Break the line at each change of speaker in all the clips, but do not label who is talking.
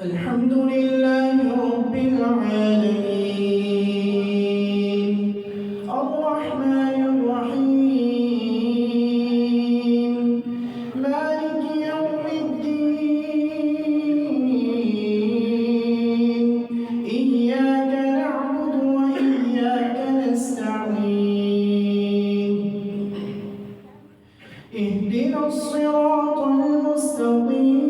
الحمد لله رب العالمين الرحمن الرحيم مالك يوم الدين إياك نعبد وإياك نستعين اهدنا الصراط المستقيم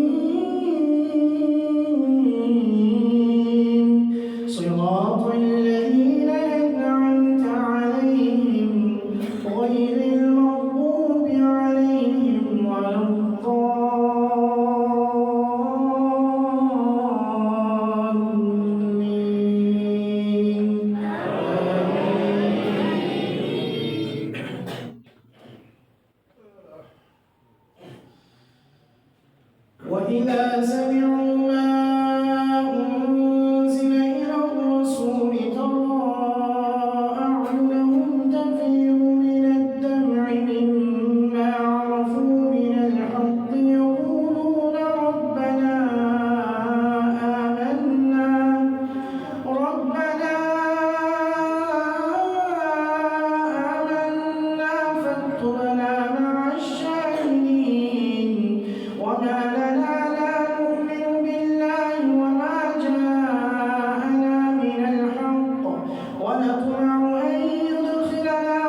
صراط الذين أنعمت عليهم غير المغضوب عليهم ولا الضالين وإذا سمعوا ما أنزل إلى الرسول ترى أعينهم تفيض من الدمع مما عرفوا من الحق يقولون ربنا آمنا فاكتبنا مع الشاهدين وما لنا لا نؤمن بالله وما جاءنا من الحق ونطمع أن يدخلنا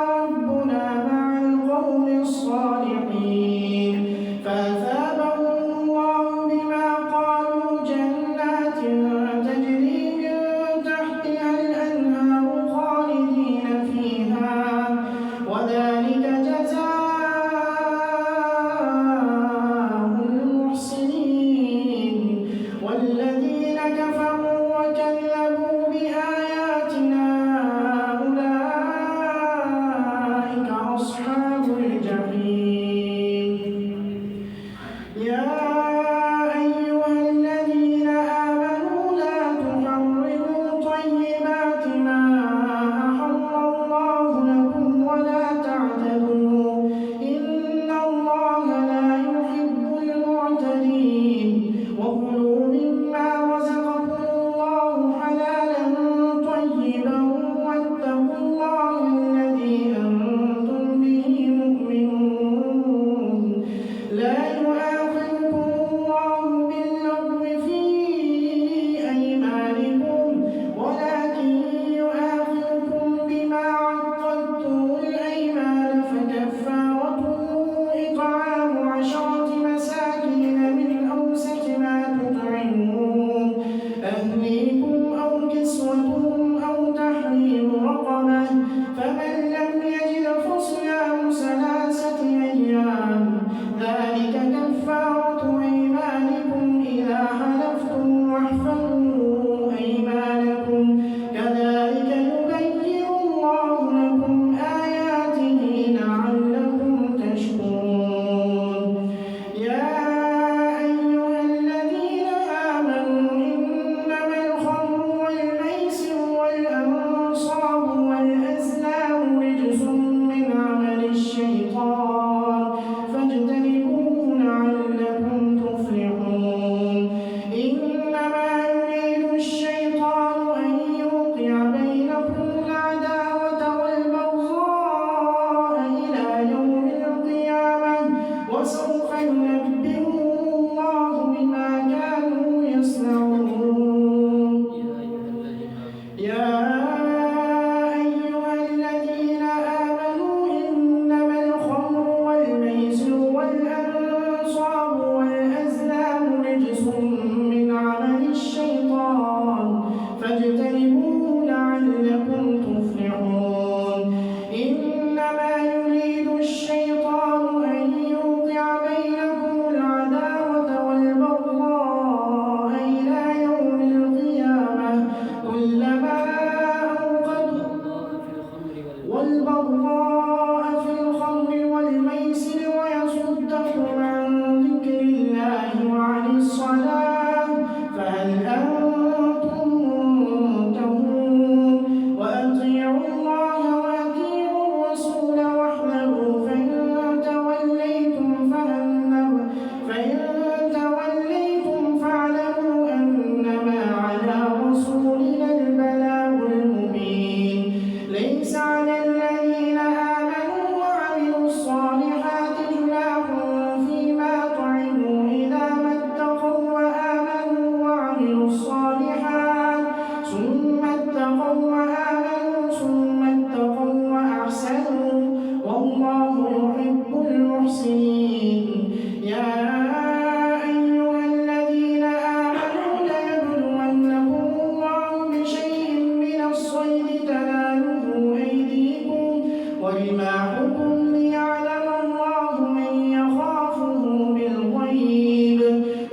ورماحكم ليعلم الله من يخافه بالغيب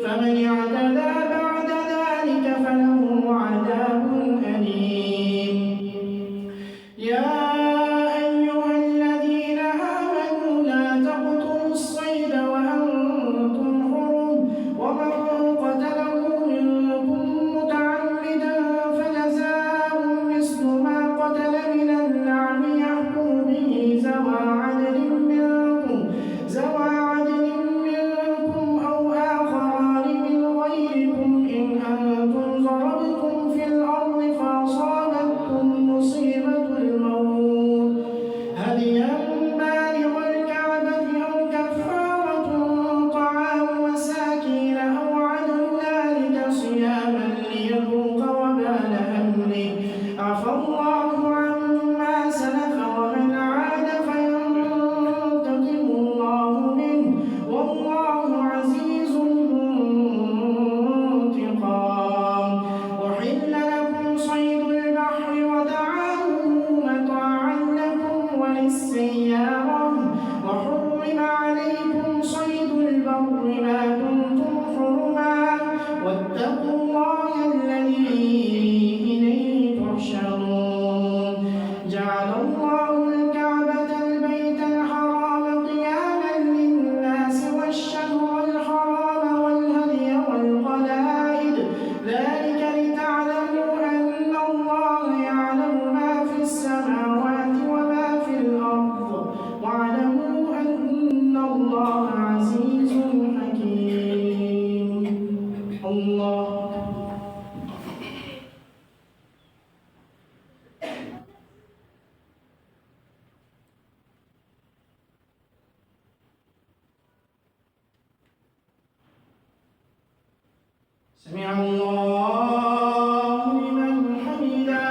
فمن اعتدى بعد ذلك فله عذاب أليم. يا أيها الذين آمنوا لا تقتلوا الصيد وأنتم حرم ومن قتله منكم متعمدا فجزاء مثل ما قتل من النعم يحكم به ذوى عدل منكم أو آخران من غيركم إن أنتم ضربتم في الأرض فأصابتكم مصيبة الموت هديا بالغ الكعبة أو كفارة طعام مساكين أو عدل ذلك صياما ليذوق وبال أمره عفى الله عما سلف ومن عاد فينتقم الله منه والله عزيز ذو انتقام. أحل لكم صيد البحر وطعامه متاعا لكم وللسيارة وحرم عليكم صيد البر ما دمتم حرما واتقوا الله الذي إليه تحشرون. جعل الله الكعبة البيت الحرام قياما للناس والشهر الحرام والهدي والقلائد ذلك لتعلموا أن الله يعلم ما في السماوات وما في الأرض واعلموا أن الله عزيز حكيم. الله سمع الله لمن حمده.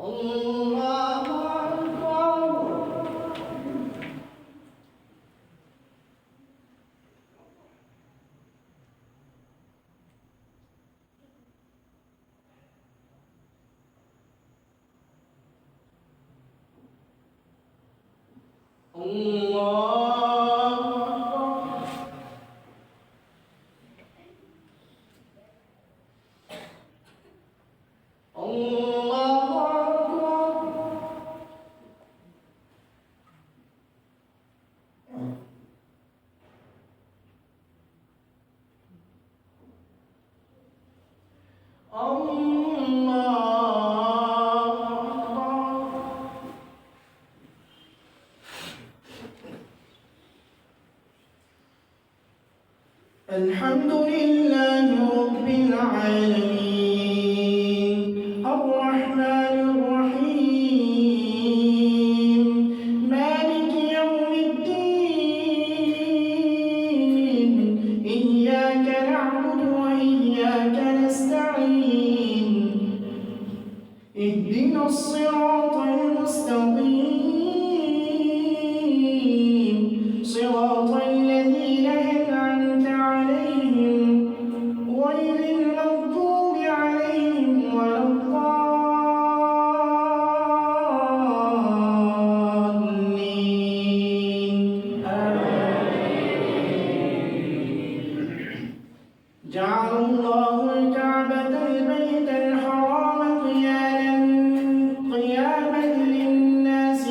الله أكبر. الحمد لله رب العالمين الرحمن الرحيم مالك يوم الدين إياك نعبد وإياك نستعين اهدنا الصراط المستقيم صراط الذين أنعمت عليهم غير المغضوب عليهم ولا الضالين آمين. جعل الله الكعبة البيت الحرام قياما للناس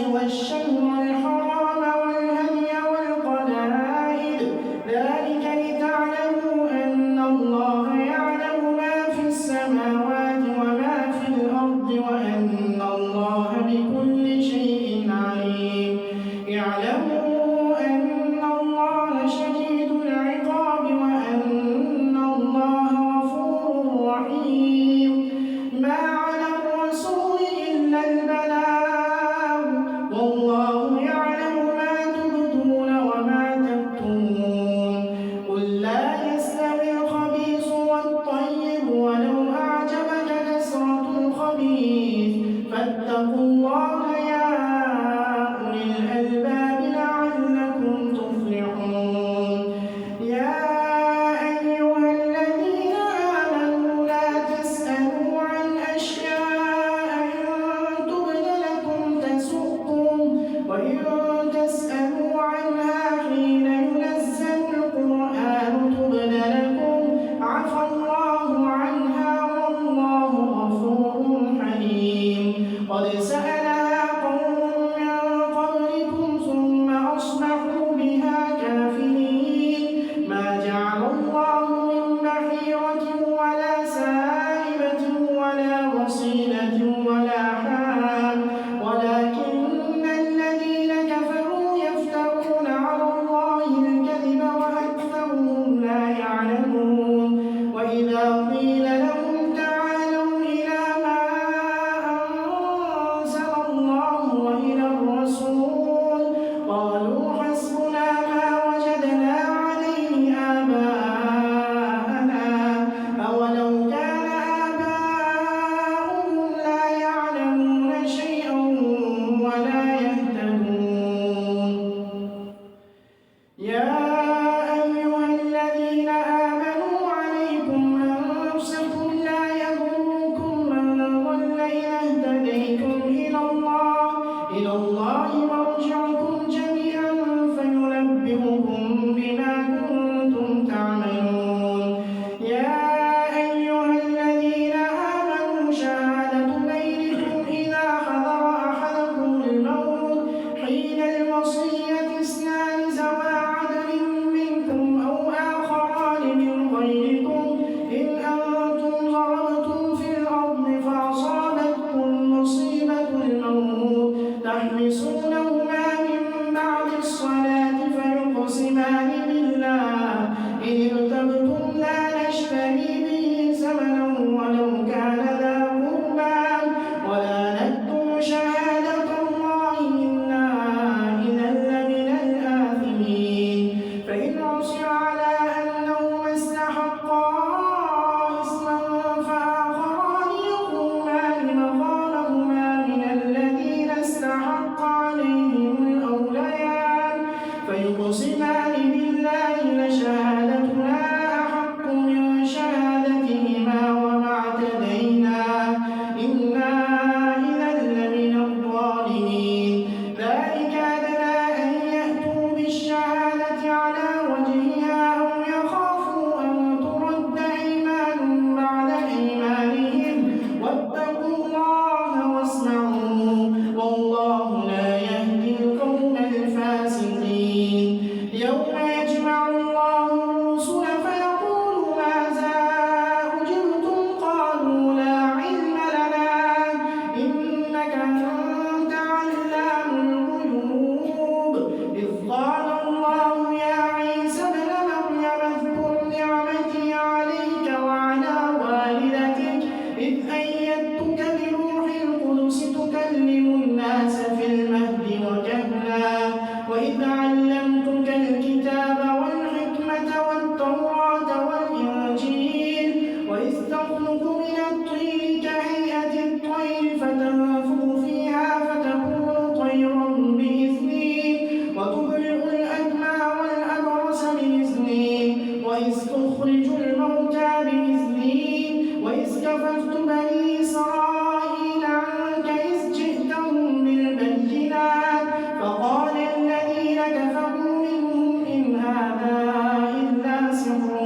تخلق من الطين كهيئة الطير فتنفخ فيها فتكون طيرا بإذني وتبرئ الأكمى والأبرص بإذني وإذ تخرج الموتى بإذني وإذ كففت بني إسرائيل عنك إذ جئتهم بالبينات فقال الذين كفروا منهم إن هذا إلا سحر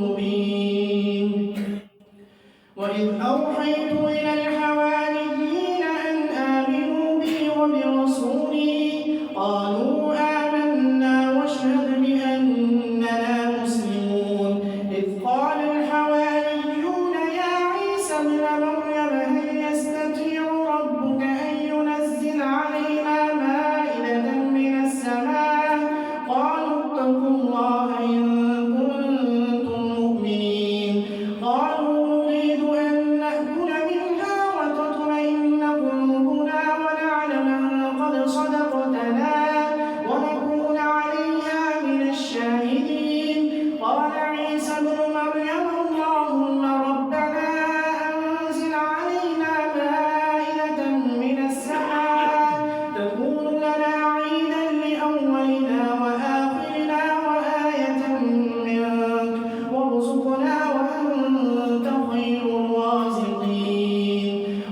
مبين وإذ أوحيت إلى الحواريين أن آمنوا بي وبرسولي قالوا آمنا واشهد بأننا مسلمون إذ قال الحواريون يا عيسى ابن مريم هل يستطيع ربك أن ينزل علينا مائدة من السماء قالوا اتقوا الله إن كنتم مؤمنين قالوا نريد أن نأكل منها وتطمئن قلوبنا ونعلم أن قد صدقتنا ونكون عليها من الشاهدين قال عيسى ابن مريم اللهم ربنا أنزل علينا مائدة من السماء تكون لنا عيدا لأولنا وآخرنا وآية منك وارزقنا وأنت خير الرازقين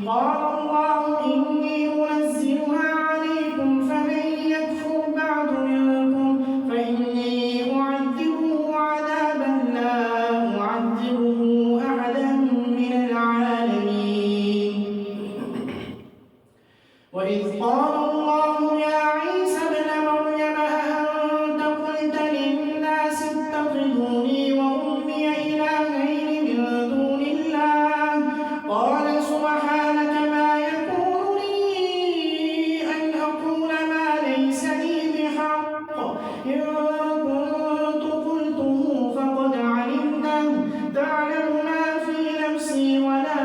قال الله إني منزلها عليكم فمن يكفر بعد منكم فإني أعذبه عذابا لا أعذبه أحدا من العالمين وإذ قال الله يا عيسى ابن مريم أأنت قلت للناس اتخذوني وأمي إلهين من دون الله قال سبحانك ما يكون لي أن أقول ما ليس لي بحق إن كنت قلته فقد علمته تعلم ما في نفسي ولا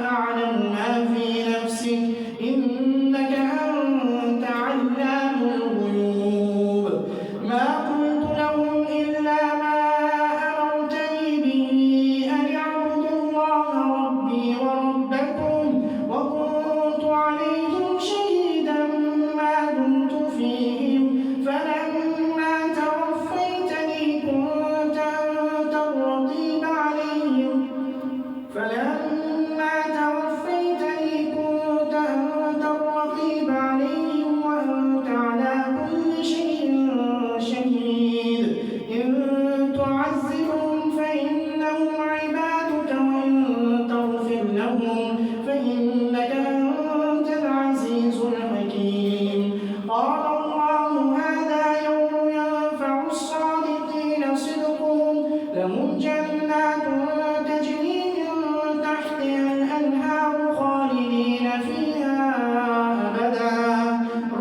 أعلم ما في نفسك إنك أنت علام الغيوب ما قلت لهم إلا ما أمرتني به أن اعبدوا الله ربي وربكم وكنت عليهم شهيدا ما دمت فيهم فلما توفيتني كنت أنت الرقيب عليهم وأنت على كل شيء شهيد إن تعذبهم فإنهم عبادك وإن تغفر لهم فإنك أنت العزيز الحكيم قال الله هذا يوم ينفع الصادقين صدقهم لهم جنات تجري من تحتها الأنهار خالدين فيها أبدا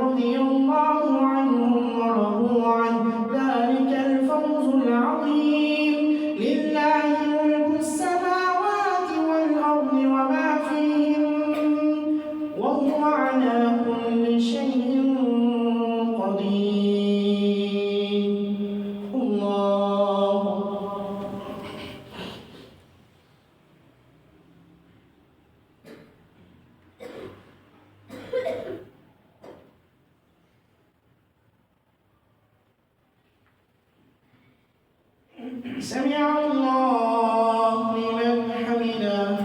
رضي الله عنهم ورضوا عنه ذلك الفوز العظيم لله ملك السماوات والأرض وما فيهن وهو على كل شيء قدير الله سمع الله لمن حمده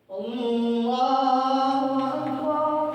الله أكبر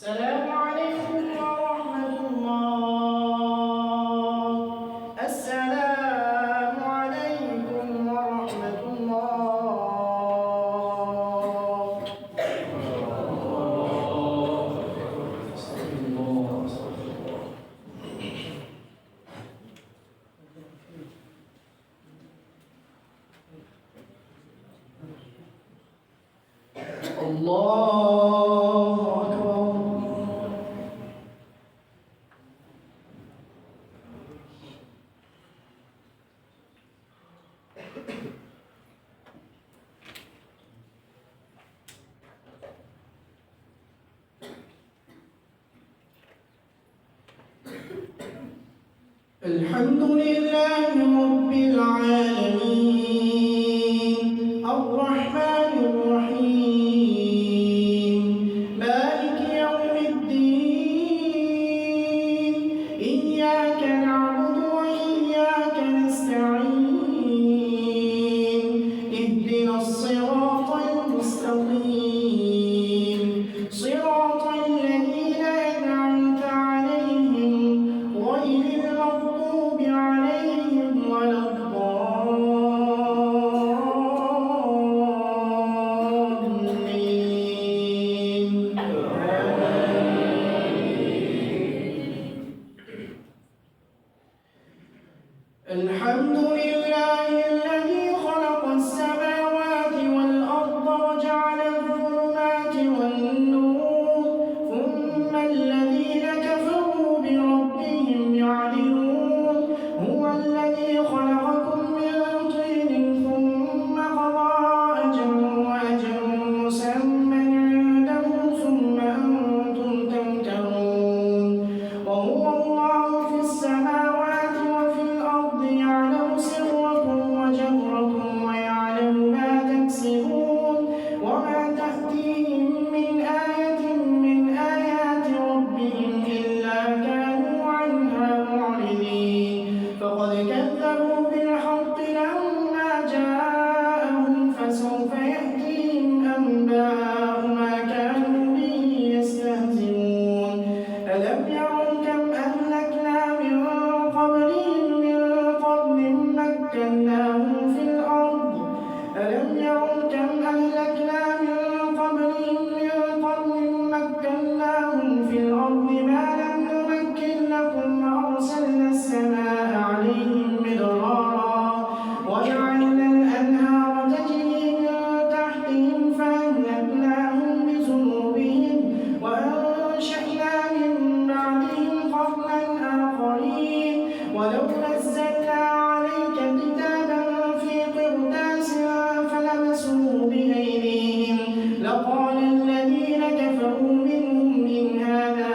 السلام عليكم ورحمة الله. السلام عليكم ورحمة الله. الله أكبر. الحمد لله رب العالمين الرحمن الرحيم مالك يوم الدين إياك نعبد وإياك نستعين اهدنا الصراط المستقيم صراط الذين أنعمت عليهم غير المغضوب عليهم ولا الضالين. الحمد لله الذي خلق السماوات والأرض وجعل الظلمات والنور ثم الذين كفروا بربهم يعدلون هو الذي خلقكم من طين ثم قضى أجلا مسمى عنده ثم أنتم تمترون وهو الله في السماوات وفي الأرض يعلم سركم وجهركم ويعلم ما تكسبون وما تأتيهم من آية من آيات ربهم إلا كانوا عنها معرضين فقد كذبوا بالحق لما جاءهم فسوف يأتيهم أنباء ما كانوا به يستهزئون ألم يروا كم أهلكنا من قبلهم من قرن مكناهم في الأرض ألم يروا كم أهلكنا من قبلهم من قرن مكناهم في الأرض ما لم نمكن لكم وأرسلنا السماء عليهم مدرارا وجعلنا الأنهار تجري من تحتهم فأهلكناهم بذنوبهم وأنشأنا من بعدهم قرنا آخرين ولو نزلنا عليك كتابا في قرطاس فلمسوه بأيديهم لقال الذين كفروا منهم إن هذا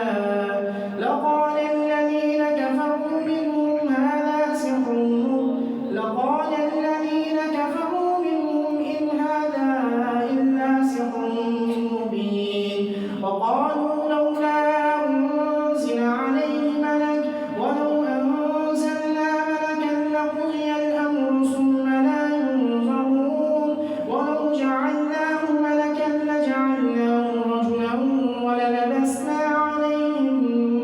سحر إلا سحر مبين وقالوا لولا أنزل عليه ملك ولو أنزلنا ملكا لقضي الأمر ثم لا ينظرون ولو جعلناه ملكا لجعلناه رجلا وللبسنا عليهم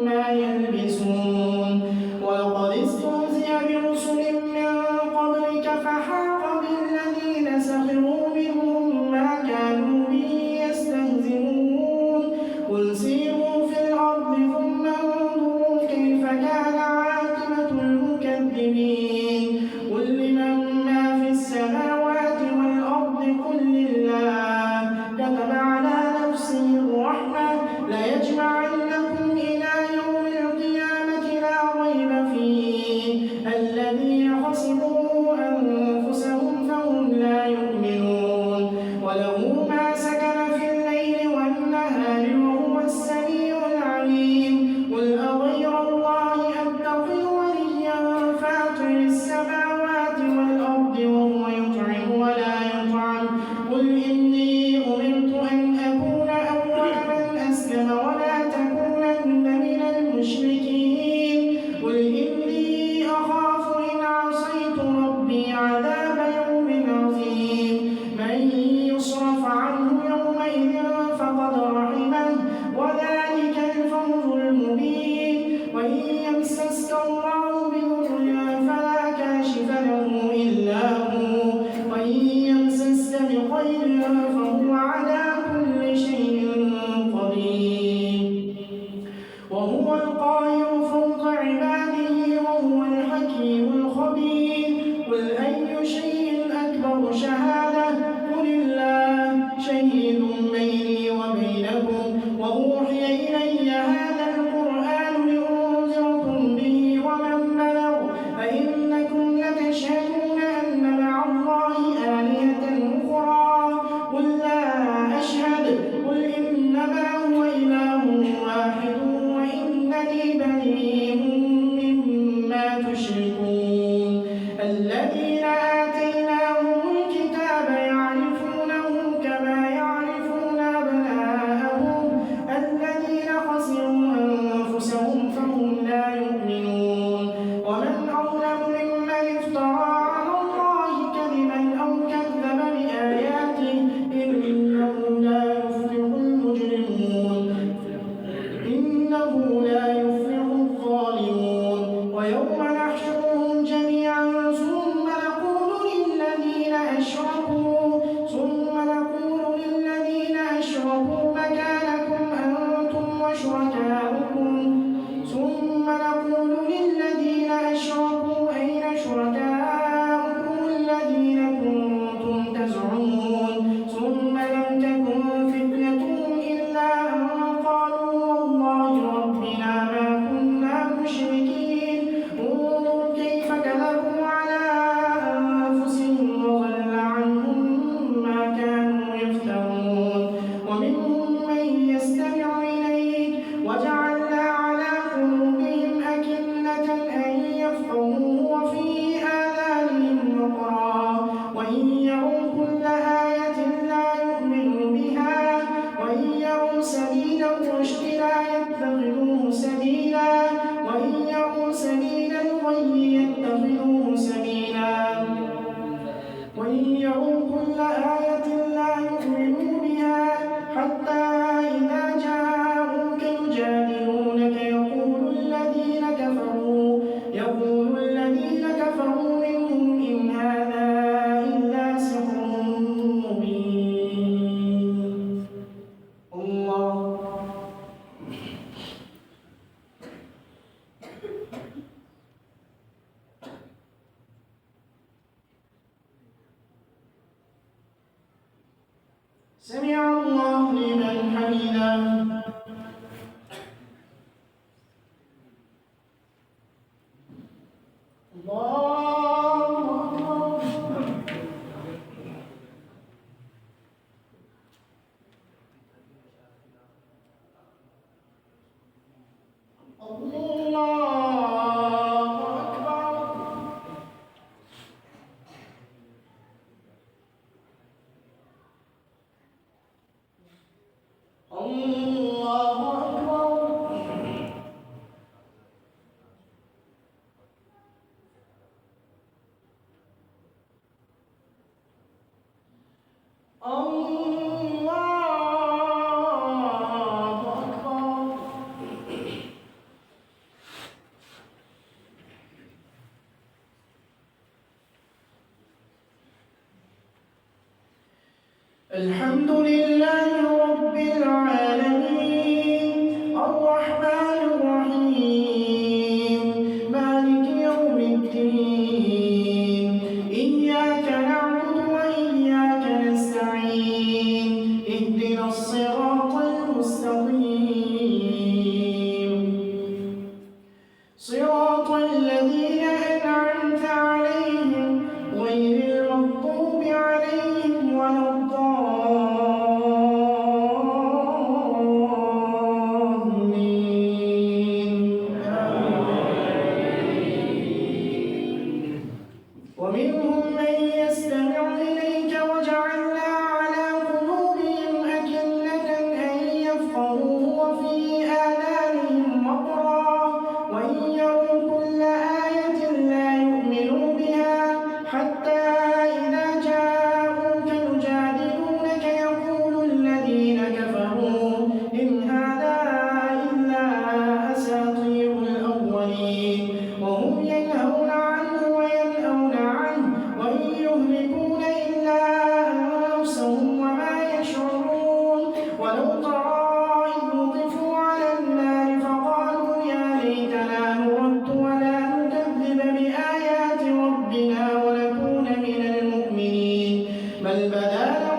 ما يلبسون ولقد استهزئ برسل من قبلك فحاق بالذين سخروا منهم ما كانوا به يستهزئون قل سيروا في الأرض ثم انظروا كيف كان عاقبة المكذبين قل لمن ما في السماوات والأرض قل لله كتب على نفسه الرحمة ليجمعنكم إلى يوم القيامة لا ريب فيه الذين خسروا أنفسهم فهم لا يؤمنون وله ما سكن في الليل والنهار وهو السميع العليم قل أغير الله أبتغي وليا فاطر السماوات والأرض وهو يطعم ولا يطعم قل إني أمرت أن أكون أول من أسلم ولا تكونن من المشركين قل إني أخاف إن عصيت ربي عذاب يوم عظيم من يصرف عنه يومئذ فقد رحمه وذلك يمسسك الله بضر فلا كاشف له إلا هو وإن يمسسك بخير فهو على كل شيء قدير وهو القاهر فوق عباده وهو الحكيم الخبير قل أي شيء أكبر شهادة قل الله شهيد بيني وبينكم وأوحي إلي هذا القرآن لأنذركم به ومن بلغ أئنكم لتشهدون أن مع الله آلهة أخرى قل لا أشهد قل إنما هو إله واحد وإنني بريء مما تشركون الذين آتيناهم الكتاب يعرفونه كما يعرفون أبناءهم الذين خسروا أنفسهم فهم لا يؤمنون ومن أظلم ممن افترى على الله كذبا أو كذب بآياته إنه لا يفلح الظالمون ويوم نحشرهم جميعا ثم نقول للذين أشركوا مكانكم أنتم وشركاؤكم ثم نقول للذين أشركوا أين شركاؤكم الذين كنتم تزعمون ثم لم تكن فتنتهم إلا أن قالوا والله ربنا ما كنا مشركين انظر كيف كذبوا على أنفسهم وضل عنهم ما كانوا يفترون ومنهم من يستمع إليك وجعلنا على قلوبهم أكنة أن يفقهوه وفي آذانهم وقرا وإن يروا كل آية لا يؤمنوا بها وإن يروا سبيل الرشد لا يتخذوه سبيلا وإن يروا سبيل الغي يتخذوه سبيلا وإن يروا كل آية لا يؤمنوا بها حتى إذا جاءوك يجادلونك يقول الذين كفروا منهم إن هذا إلا سحر مبين الله سمع الله لمن حمده الله أكبر الحمد لله رب العالمين الرحمن الرحيم مالك يوم الدين إياك نعبد وإياك نستعين اهدنا الصراط المستقيم صراط الذين أنعمت عليهم غير المغضوب عليهم ولا الضالين بدا